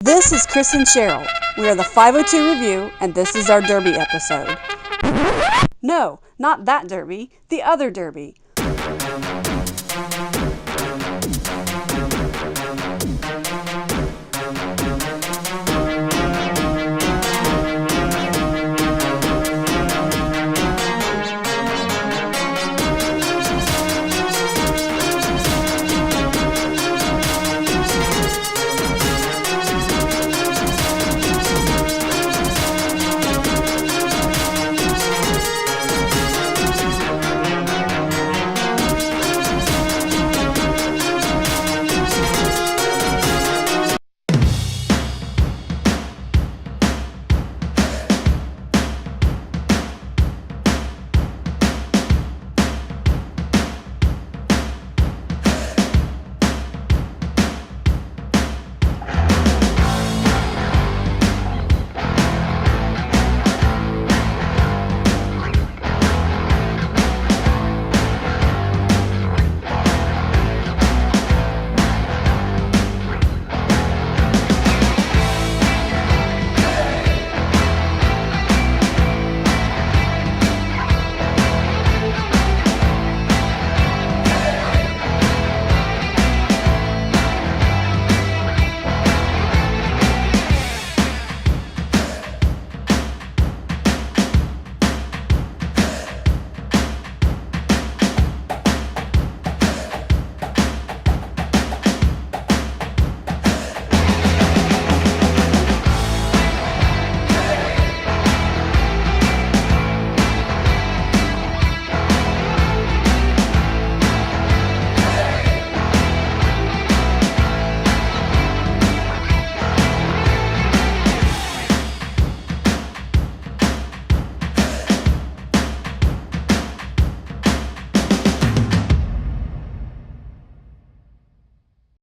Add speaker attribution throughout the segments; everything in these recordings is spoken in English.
Speaker 1: This is Chris and Cheryl. We are the 502 Revue, and this is our Derby episode. No, not that Derby, the other Derby.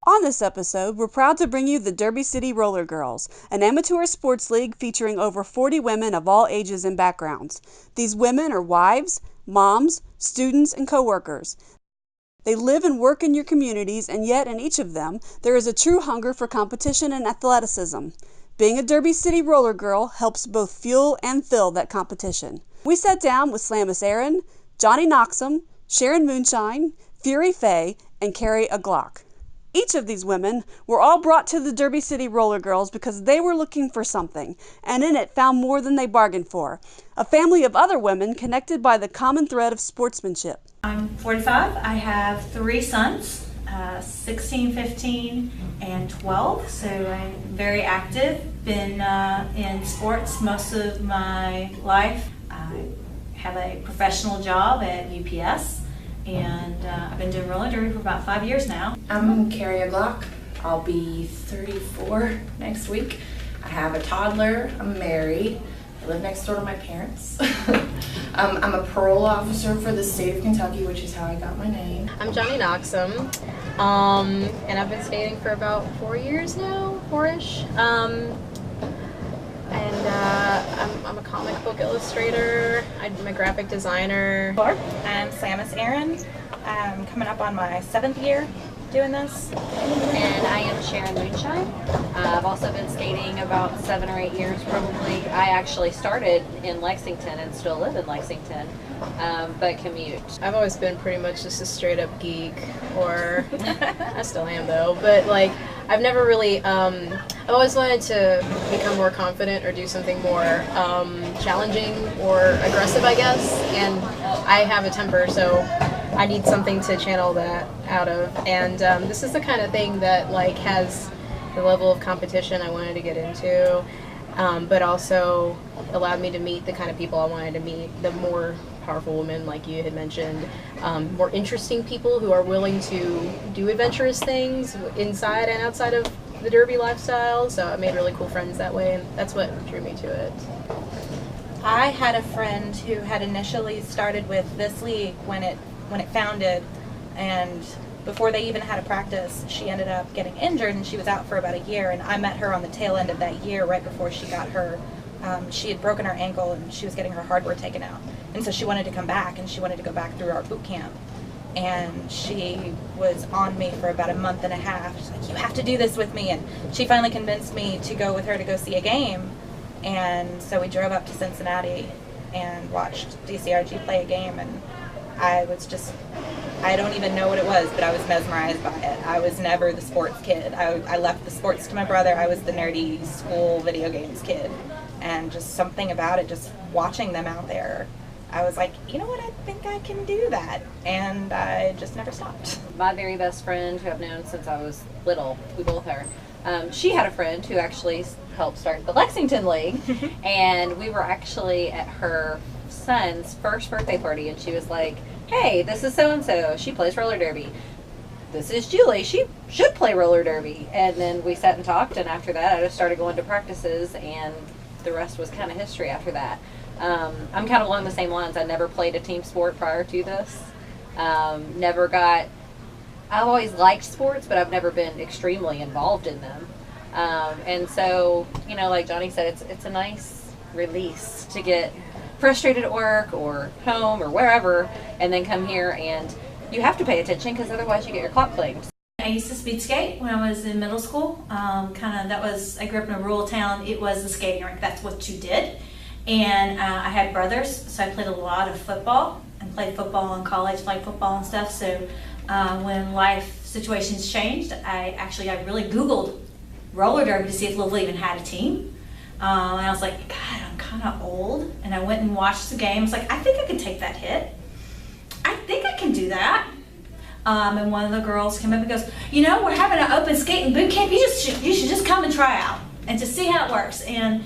Speaker 1: On this episode, we're proud to bring you the Derby City Roller Girls, an amateur sports league featuring over 40 women of all ages and backgrounds. These women are wives, moms, students, and co-workers. They live and work in your communities, and yet in each of them, there is a true hunger for competition and athleticism. Being a Derby City Roller Girl helps both fuel and fill that competition. We sat down with Slamus Aaron, Johnny Knoxum, Sharon Moonshine, Fury Faye, and Carrie Aglock. Each of these women were all brought to the Derby City Roller Girls because they were looking for something, and in it found more than they bargained for. A family of other women connected by the common thread of sportsmanship.
Speaker 2: I'm 45. I have 3 sons, 16, 15, and 12, so I'm very active. Been in sports most of my life. I have a professional job at UPS. And I've been doing roller derby for about 5 years now.
Speaker 3: I'm Carrie Aglock. I'll be 34 next week. I have a toddler. I'm married. I live next door to my parents. I'm a parole officer for the state of Kentucky, which is how I got my name.
Speaker 4: I'm Johnny Knoxum, and I've been skating for about 4 years now, 4-ish. I'm a comic book illustrator. I'm a graphic designer.
Speaker 5: I'm Slamus Aaron. I'm coming up on my 7th year doing this.
Speaker 6: And I am Sharon Moonshine. I've also been skating about 7 or 8 years probably. I actually started in Lexington and still live in Lexington, but commute.
Speaker 4: I've always been pretty much just a straight up geek, or I still am though, but like I've never really, I've always wanted to become more confident or do something more challenging or aggressive, I guess, and I have a temper, so I need something to channel that out of, and this is the kind of thing that like has the level of competition I wanted to get into, but also allowed me to meet the kind of people I wanted to meet, the more powerful women like you had mentioned, more interesting people who are willing to do adventurous things inside and outside of the derby lifestyle, so I made really cool friends that way, and that's what drew me to it.
Speaker 5: I had a friend who had initially started with this league when it founded, and before they even had a practice, she ended up getting injured and she was out for about a year, and I met her on the tail end of that year right before she got her. She had broken her ankle and she was getting her hardware taken out, and so she wanted to come back and she wanted to go back through our boot camp. and she was on me for about a month and a half. She's like, you have to do this with me. And she finally convinced me to go with her to go see a game. And so we drove up to Cincinnati and watched DCRG play a game, and I was just, I don't even know what it was, but I was mesmerized by it. I was never the sports kid. I left the sports to my brother. I was the nerdy school video games kid. And just something about it, just watching them out there, I was like, you know what, I think I can do that. And I just never stopped.
Speaker 6: My very best friend, who I've known since I was little, we both are, she had a friend who actually helped start the Lexington League, and we were actually at her son's first birthday party, and she was like, hey, this is so-and-so, she plays roller derby. This is Julie, she should play roller derby. And then we sat and talked, and after that I just started going to practices, and the rest was kind of history after that. I'm kind of along the same lines. I never played a team sport prior to this. I've always liked sports, but I've never been extremely involved in them. And so, you know, like Johnny said, it's a nice release to get frustrated at work or home or wherever, and then come here, and you have to pay attention because otherwise you get your clock claimed.
Speaker 2: I used to speed skate when I was in middle school. I grew up in a rural town. It was the skating rink. That's what you did. And I had brothers, so I played a lot of football and played football in college, played football and stuff. So when life situations changed, I really Googled roller derby to see if Louisville even had a team. And I was like, God, I'm kind of old. And I went and watched the game. I was like, I think I can take that hit. I think I can do that. And one of the girls came up and goes, you know, we're having an open skating boot camp. You should just come and try out and just see how it works. And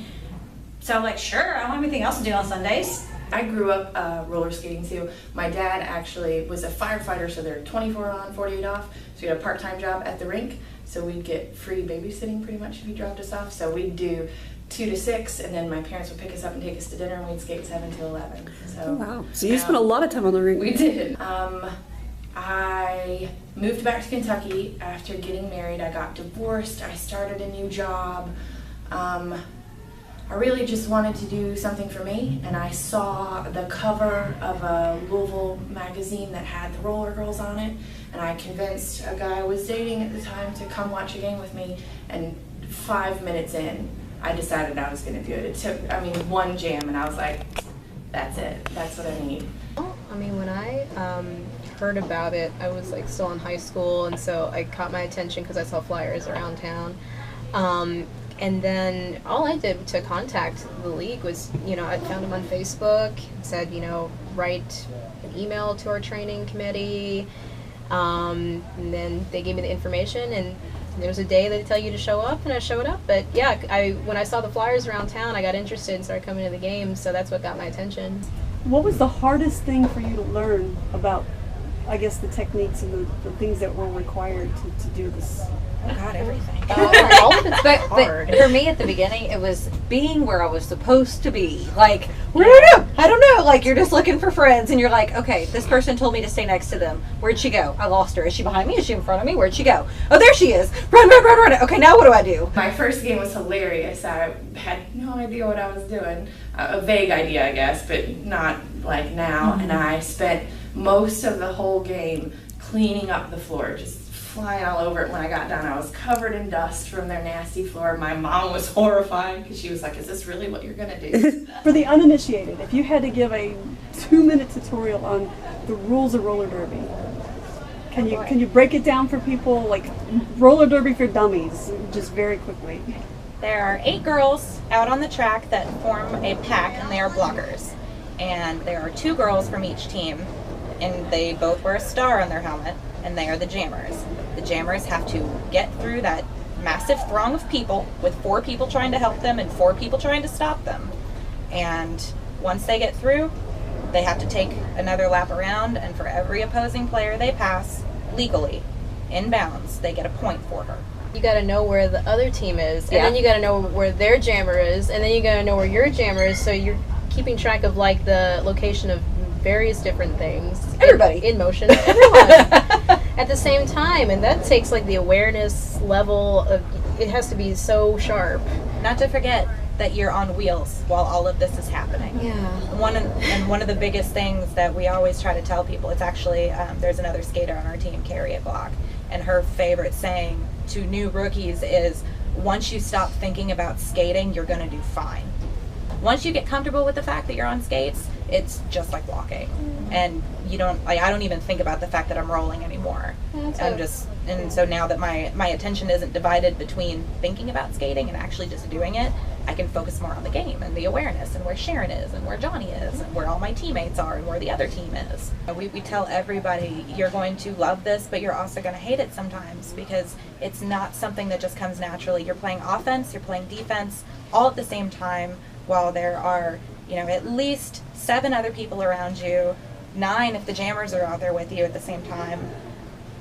Speaker 2: so I'm like, sure, I don't have anything else to do on Sundays.
Speaker 3: I grew up roller skating too. My dad actually was a firefighter, so they're 24 on, 48 off. So we had a part-time job at the rink, so we'd get free babysitting pretty much if he dropped us off. So we'd do 2 to 6, and then my parents would pick us up and take us to dinner, and we'd skate 7 to 11. So,
Speaker 1: oh, wow. So you spent a lot of time on the rink.
Speaker 3: We did. I moved back to Kentucky after getting married. I got divorced. I started a new job. I really just wanted to do something for me, and I saw the cover of a Louisville magazine that had the roller girls on it, and I convinced a guy I was dating at the time to come watch a game with me, and 5 minutes in, I decided I was going to do it. It took, one jam, and I was like, that's it. That's what I need.
Speaker 4: When I heard about it, I was like still in high school, and so I caught my attention because I saw flyers around town. And then all I did to contact the league was, I found them on Facebook, said, write an email to our training committee, and then they gave me the information, and there was a day they tell you to show up, and I showed up. But yeah, when I saw the flyers around town, I got interested and started coming to the games, so that's what got my attention.
Speaker 1: What was the hardest thing for you to learn about, I guess, the techniques and the things that were required to do this?
Speaker 5: Oh God, everything.
Speaker 6: All of it's but for me at the beginning, it was being where I was supposed to be. Like, where do I go? I don't know. Like, you're just looking for friends, and you're like, okay, this person told me to stay next to them. Where'd she go? I lost her. Is she behind me? Is she in front of me? Where'd she go? Oh, there she is. Run, run, run, run. Okay, now what do I do?
Speaker 3: My first game was hilarious. I had no idea what I was doing. A vague idea, I guess, but not like now. Mm-hmm. And I spent most of the whole game cleaning up the floor, just flying all over it. When I got done, I was covered in dust from their nasty floor. My mom was horrified because she was like, is this really what you're going to do?
Speaker 1: For the uninitiated, if you had to give a 2-minute tutorial on the rules of roller derby, can you break it down for people, like roller derby for dummies, just very quickly?
Speaker 5: There are 8 girls out on the track that form a pack, and they are blockers. And there are 2 girls from each team, and they both wear a star on their helmet, and they are the jammers. The jammers have to get through that massive throng of people with 4 people trying to help them and 4 people trying to stop them. And once they get through, they have to take another lap around, and for every opposing player they pass, legally, in bounds, they get a point for her.
Speaker 4: You got to know where the other team is, and then you got to know where their jammer is, and then you got to know where your jammer is, so you're keeping track of like the location of various different things.
Speaker 6: Everybody
Speaker 4: in motion, everyone at the same time, and that takes like the awareness level of, it has to be so sharp.
Speaker 5: Not to forget, that you're on wheels while all of this is happening.
Speaker 4: Yeah.
Speaker 5: One of the biggest things that we always try to tell people, it's actually, there's another skater on our team, Carrie at Glock, and her favorite saying to new rookies is, once you stop thinking about skating, you're going to do fine. Once you get comfortable with the fact that you're on skates, it's just like walking. And you don't, like, I don't even think about the fact that I'm rolling anymore. And so now that my attention isn't divided between thinking about skating and actually just doing it, I can focus more on the game and the awareness and where Sharon is and where Johnny is and where all my teammates are and where the other team is. We tell everybody, you're going to love this, but you're also going to hate it sometimes, because it's not something that just comes naturally. You're playing offense, you're playing defense, all at the same time, while there are, at least 7 other people around you, 9 if the jammers are out there with you at the same time,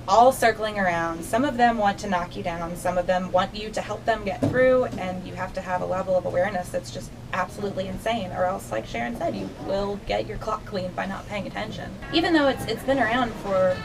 Speaker 5: all circling around. Some of them want to knock you down, some of them want you to help them get through, and you have to have a level of awareness that's just absolutely insane, or else, like Sharon said, you will get your clock cleaned by not paying attention. Even though it's been around for,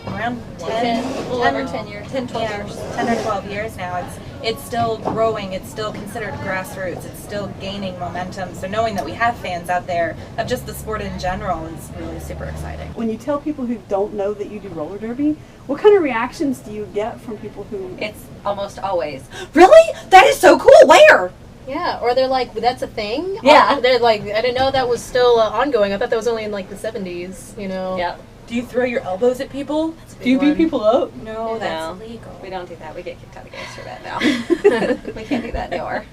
Speaker 5: around 10
Speaker 6: years.
Speaker 5: 10 or 12 years now. It's still growing, it's still considered grassroots, it's still gaining momentum. So knowing that we have fans out there of just the sport in general is really super exciting.
Speaker 1: When you tell people who don't know that you do roller derby, what kind of reactions do you get from people who...
Speaker 6: It's almost always, really? That is so cool. Where?
Speaker 4: Yeah, or they're like, that's a thing?
Speaker 6: Yeah.
Speaker 4: They're like, I didn't know that was still ongoing. I thought that was only in like the 70s,
Speaker 6: Yep.
Speaker 5: Do you throw your elbows at people?
Speaker 1: Do you beat people up?
Speaker 5: No, that's
Speaker 6: No.
Speaker 5: illegal.
Speaker 6: We don't do that. We get kicked out of games for that now. We can't do that anymore.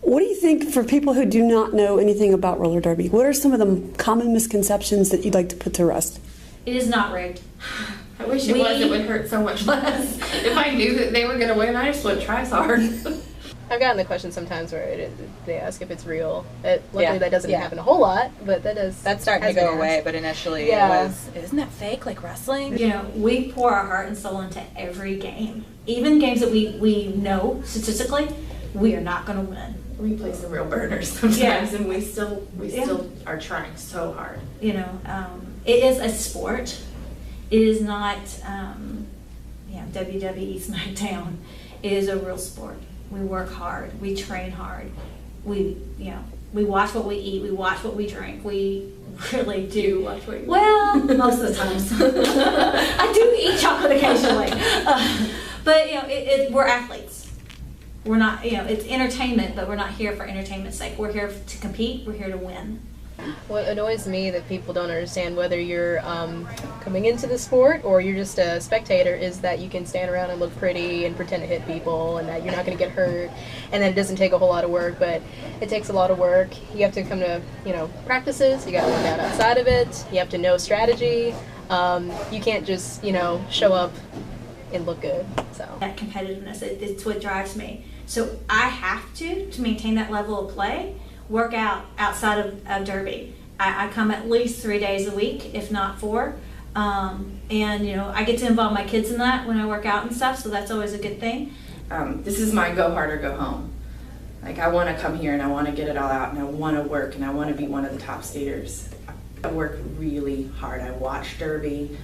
Speaker 1: What do you think, for people who do not know anything about roller derby, what are some of the common misconceptions that you'd like to put to rest?
Speaker 2: It is not rigged.
Speaker 3: I wish it was. It would hurt so much less. If I knew that they were going to win, I just wouldn't try as hard.
Speaker 4: I've gotten the question sometimes where they ask if it's real. Luckily,
Speaker 6: Yeah.
Speaker 4: that doesn't happen a whole lot, but that does.
Speaker 5: That's starting to
Speaker 4: has
Speaker 5: go
Speaker 4: been
Speaker 5: away,
Speaker 4: asked.
Speaker 5: but initially
Speaker 4: Yeah.
Speaker 5: it was, isn't that fake, like wrestling?
Speaker 2: We pour our heart and soul into every game. Even games that we know statistically, we are not going to win.
Speaker 3: We play some real burners sometimes,
Speaker 2: Yeah.
Speaker 3: and we still are trying so hard.
Speaker 2: It is a sport. It is not, WWE SmackDown. It is a real sport. We work hard. We train hard. We watch what we eat. We watch what we drink. We really do.
Speaker 3: Watch what you
Speaker 2: Well, most of the times. I do eat chocolate occasionally. But we're athletes. We're not, it's entertainment, but we're not here for entertainment's sake. We're here to compete. We're here to win.
Speaker 4: What annoys me that people don't understand, whether you're coming into the sport or you're just a spectator, is that you can stand around and look pretty and pretend to hit people and that you're not going to get hurt, and that it doesn't take a whole lot of work, but it takes a lot of work. You have to come to, practices, you got to work out outside of it, you have to know strategy. You can't just, show up and look good. So
Speaker 2: That competitiveness, it's what drives me. So I have to maintain that level of play, work out outside of derby. I come at least 3 days a week, if not 4. I get to involve my kids in that when I work out and stuff, so that's always a good thing.
Speaker 3: This is my go hard or go home. Like, I want to come here and I want to get it all out and I want to work and I want to be one of the top skaters. I work really hard. I watch derby.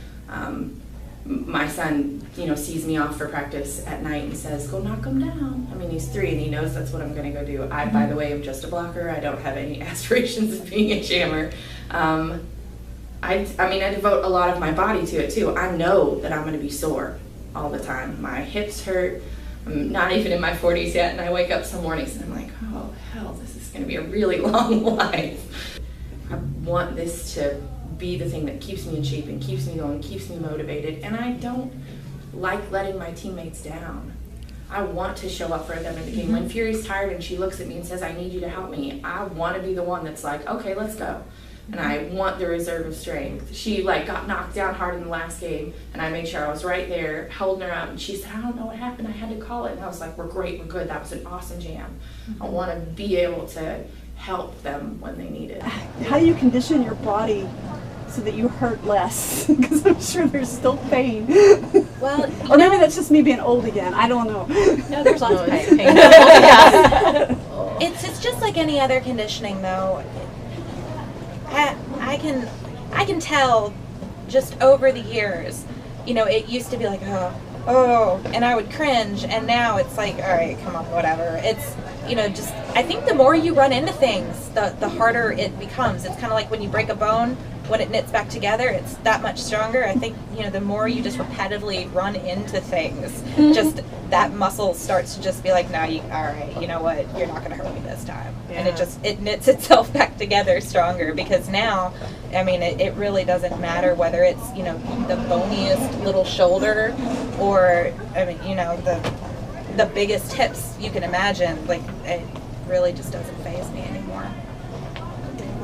Speaker 3: My son, sees me off for practice at night and says, go knock him down. I mean, he's 3 and he knows that's what I'm going to go do. I, by the way, am just a blocker. I don't have any aspirations of being a jammer. I devote a lot of my body to it too. I know that I'm going to be sore all the time. My hips hurt. I'm not even in my 40s yet, and I wake up some mornings and I'm like, oh hell, this is going to be a really long life. I want this to be the thing that keeps me in shape and keeps me going, keeps me motivated, and I don't like letting my teammates down. I want to show up for them in the game. When Fury's tired and she looks at me and says, I need you to help me, I want to be the one that's like, okay, let's go. And I want the reserve of strength. She got knocked down hard in the last game, and I made sure I was right there holding her up, and she said, I don't know what happened, I had to call it. And I was like, we're great, we're good, that was an awesome jam. I want to be able to help them when they need it.
Speaker 1: How do you condition your body so that you hurt less? Because I'm sure there's still pain.
Speaker 5: Well,
Speaker 1: Or maybe that's just me being old again. I don't know.
Speaker 6: No, there's lots of pain.
Speaker 5: it's just like any other conditioning, though. I can tell just over the years, it used to be like, oh, oh, and I would cringe. And now it's like, all right, come on, whatever. It's, just, I think the more you run into things, the harder it becomes. It's kind of like when you break a bone, when it knits back together, it's that much stronger. I think, the more you just repetitively run into things, just that muscle starts to just be like, no, all right, you know what, you're not going to hurt me this time. Yeah. And it knits itself back together stronger, because now, I mean, it really doesn't matter whether it's, the boniest little shoulder or, I mean, the biggest hips you can imagine. Like, it really just doesn't faze me anymore.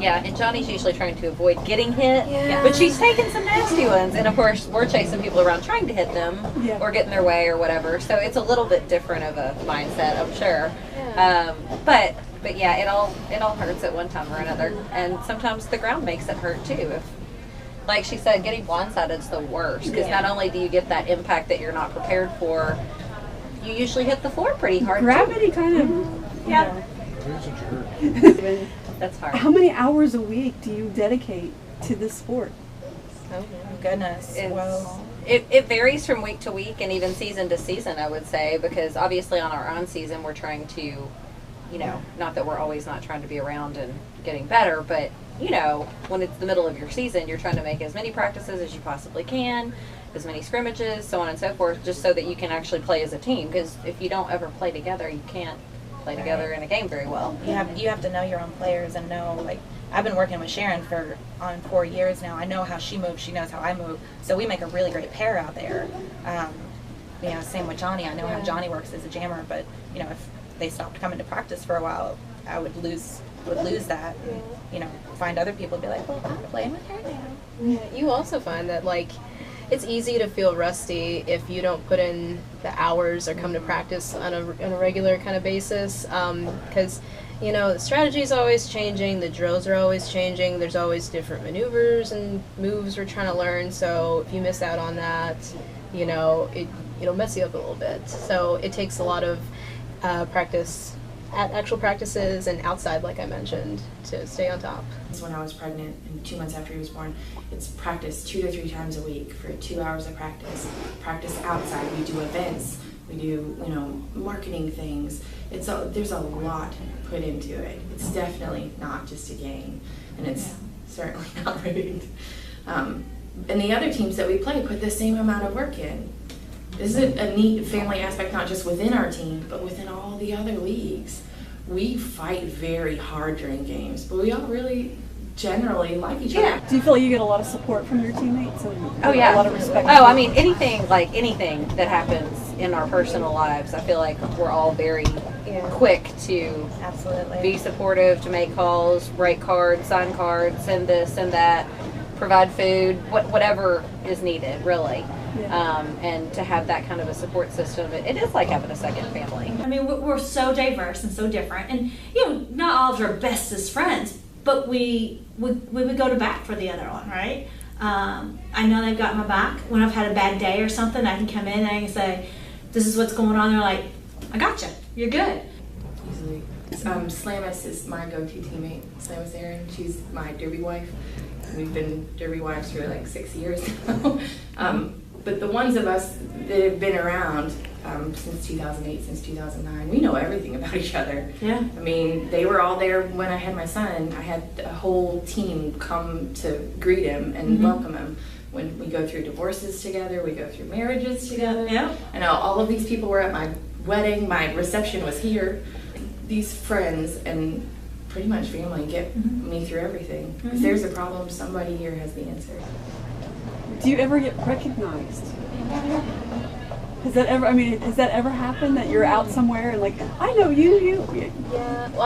Speaker 6: Yeah, and Johnny's usually trying to avoid getting hit, but she's taking some nasty ones. And of course, we're chasing people around trying to hit them or get in their way or whatever. So it's a little bit different of a mindset, I'm sure. Yeah. But yeah, it all hurts at one time or another. And sometimes the ground makes it hurt too. If, like she said, getting blindsided is the worst, because not only do you get that impact that you're not prepared for, you usually hit the floor pretty hard.
Speaker 1: Gravity kind of.
Speaker 6: Yeah. That's hard.
Speaker 1: How many hours a week do you dedicate to this sport?
Speaker 5: Oh goodness.
Speaker 6: It varies from week to week and even season to season, I would say, because obviously on our own season we're trying to, not that we're always not trying to be around and getting better, but when it's the middle of your season, you're trying to make as many practices as you possibly can, as many scrimmages, so on and so forth, just so that you can actually play as a team, because if you don't ever play together, you can't play together in a game very well.
Speaker 5: You have to know your own players and know, like, I've been working with Sharon on 4 years now. I know how she moves, she knows how I move, so we make a really great pair out there. Same with Johnny. I know how Johnny works as a jammer, but if they stopped coming to practice for a while, I would lose that, and, find other people and be like, well, I'm playing with her now.
Speaker 4: Yeah, you also find that, like, it's easy to feel rusty if you don't put in the hours or come to practice on a regular kind of basis, because the strategy is always changing, the drills are always changing, there's always different maneuvers and moves we're trying to learn, so if you miss out on that, it'll mess you up a little bit. So it takes a lot of practice at actual practices and outside, like I mentioned, to stay on top.
Speaker 3: When I was pregnant and 2 months after he was born, it's practice 2 to 3 times a week for 2 hours of practice outside. We do events, we do marketing things. There's a lot put into it. It's definitely not just a game, and it's certainly not rigged. And the other teams that we play put the same amount of work in. This is a neat family aspect, not just within our team, but within all the other leagues. We fight very hard during games, but we all really generally like each other.
Speaker 1: Do you feel like you get a lot of support from your teammates? And
Speaker 6: a lot
Speaker 1: of respect?
Speaker 6: Oh, I mean, anything that happens in our personal lives, I feel like we're all very quick to be supportive, to make calls, write cards, sign cards, send this, send that, provide food, whatever is needed, really. Yeah. And to have that kind of a support system, it is like having a second family.
Speaker 2: I mean, we're so diverse and so different, and not all of us are bestest friends, but we would go to bat for the other one, right? I know they've got my back. When I've had a bad day or something, I can come in and I can say, "This is what's going on." They're like, "I gotcha. You're good."
Speaker 3: Easily. Slamis is my go-to teammate. Slamis Aaron, she's my derby wife. We've been derby wives for like 6 years now. But the ones of us that have been around since 2008, since 2009, we know everything about each other.
Speaker 2: Yeah.
Speaker 3: I mean, they were all there when I had my son. I had a whole team come to greet him and welcome him. When we go through divorces together, we go through marriages together.
Speaker 2: Yeah.
Speaker 3: I know all of these people were at my wedding. My reception was here. These friends and pretty much family get me through everything. If there's a problem, somebody here has the answer.
Speaker 1: Do you ever get recognized? Has that ever happened that you're out somewhere and like, I know you?
Speaker 4: Yeah, well,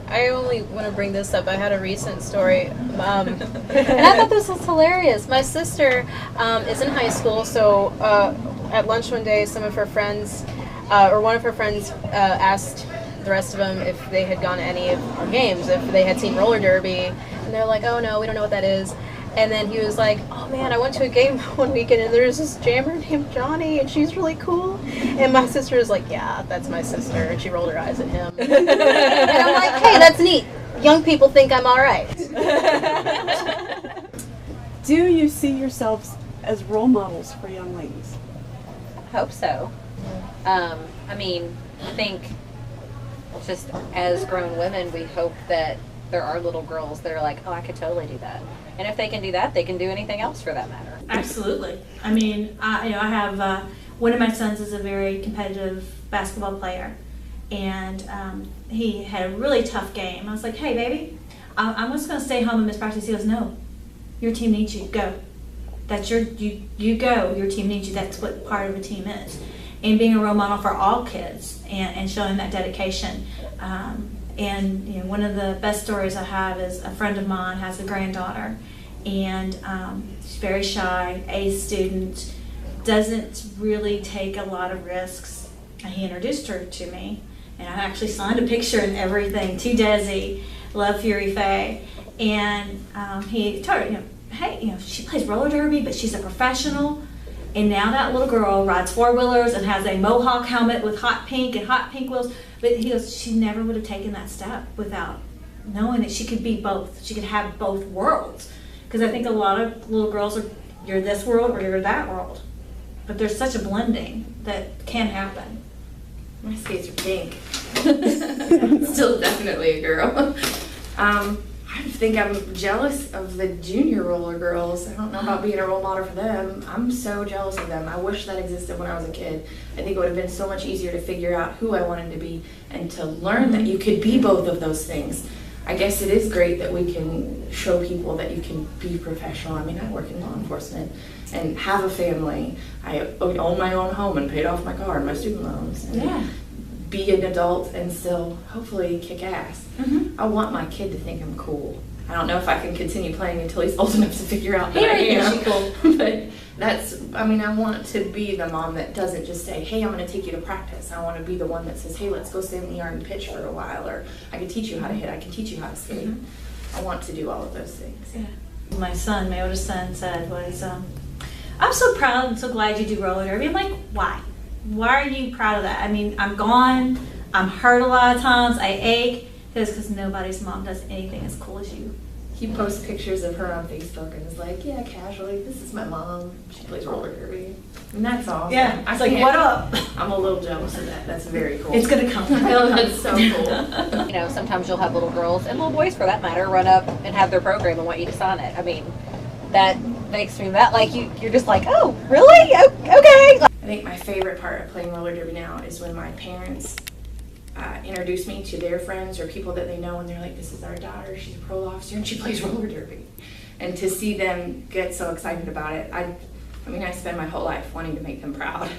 Speaker 4: I only want to bring this up. I had a recent story, and I thought this was hilarious. My sister is in high school, so at lunch one day, some of her friends, or one of her friends, asked the rest of them if they had gone to any of our games, if they had seen roller derby, and they're like, "Oh no, we don't know what that is." And then he was like, "Oh man, I went to a game one weekend and there's this jammer named Johnny and she's really cool." And my sister was like, "Yeah, that's my sister." And she rolled her eyes at him. And I'm like, "Hey, that's neat. Young people think I'm all right."
Speaker 1: Do you see yourselves as role models for young ladies?
Speaker 6: hope so. I mean, I think just as grown women, we hope that there are little girls that are like, oh, I could totally do that. And if they can do that, they can do anything else for that matter.
Speaker 2: Absolutely. I mean, I have one of my sons is a very competitive basketball player, and he had a really tough game. I was like, hey, baby, I'm just going to stay home and miss practice. He goes, no, your team needs you. Go. That's you go. Your team needs you. That's what part of a team is. And being a role model for all kids and showing that dedication. And you know, one of the best stories I have is a friend of mine has a granddaughter, and she's very shy, A student, doesn't really take a lot of risks. And he introduced her to me, and I actually signed a picture and everything to Desi, Love Fury Faye, and he told her, you know, hey, you know, she plays roller derby, but she's a professional. And now that little girl rides four-wheelers and has a mohawk helmet with hot pink wheels. But he goes, she never would have taken that step without knowing that she could be both. She could have both worlds. Because I think a lot of little girls are, you're this world or you're that world. But there's such a blending that can happen.
Speaker 3: My skates are pink. Still definitely a girl. I think I'm jealous of the junior roller girls. I don't know about being a role model for them. I'm so jealous of them. I wish that existed when I was a kid. I think it would have been so much easier to figure out who I wanted to be and to learn that you could be both of those things. I guess it is great that we can show people that you can be professional. I mean, I work in law enforcement and have a family. I own my own home and paid off my car and my student loans. And
Speaker 2: Yeah.
Speaker 3: be an adult and still hopefully kick ass. I want my kid to think I'm cool. I don't know if I can continue playing until he's old enough to figure out that I am.
Speaker 2: Cool.
Speaker 3: But that's, I mean, I want to be the mom that doesn't just say, hey, I'm going to take you to practice. I want to be the one that says, hey, let's go stand in the yard and pitch for a while, or I can teach you how to hit, I can teach you how to skate. I want to do all of those things.
Speaker 2: Yeah. My son, my oldest son, said was, I'm so proud and so glad you do roller derby. I'm like, why? Why are you proud of that? I mean, I'm gone. I'm hurt a lot of times. I ache. Because nobody's mom does anything as cool as you.
Speaker 3: He posts pictures of her on Facebook and is like, yeah, casually, this is my mom. She plays roller derby. And that's awesome.
Speaker 2: Yeah,
Speaker 3: I
Speaker 2: it's like,
Speaker 3: can't-
Speaker 2: what up?
Speaker 3: I'm a little jealous of that. That's very cool.
Speaker 2: It's going to come.
Speaker 3: That's so cool.
Speaker 6: You know, sometimes you'll have little girls, and little boys for that matter, run up and have their program and want you to sign it. I mean, that makes me that, like, you're just like, oh, really? Okay.
Speaker 3: I think my favorite part of playing roller derby now is when my parents introduce me to their friends or people that they know, and they're like, this is our daughter, she's a parole officer, and she plays roller derby. And to see them get so excited about it, I mean, I spend my whole life wanting to make them proud.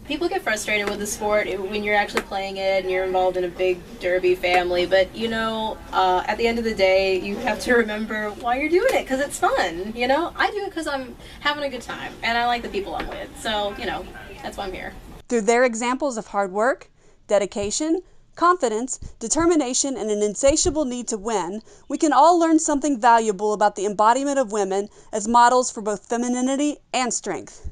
Speaker 4: People get frustrated with the sport when you're actually playing it and you're involved in a big derby family, but you know, at the end of the day, you have to remember why you're doing it, because it's fun. You know, I do it because I'm having a good time and I like the people I'm with, so you know, that's why I'm here.
Speaker 1: Through their examples of hard work, dedication, confidence, determination, and an insatiable need to win, we can all learn something valuable about the embodiment of women as models for both femininity and strength.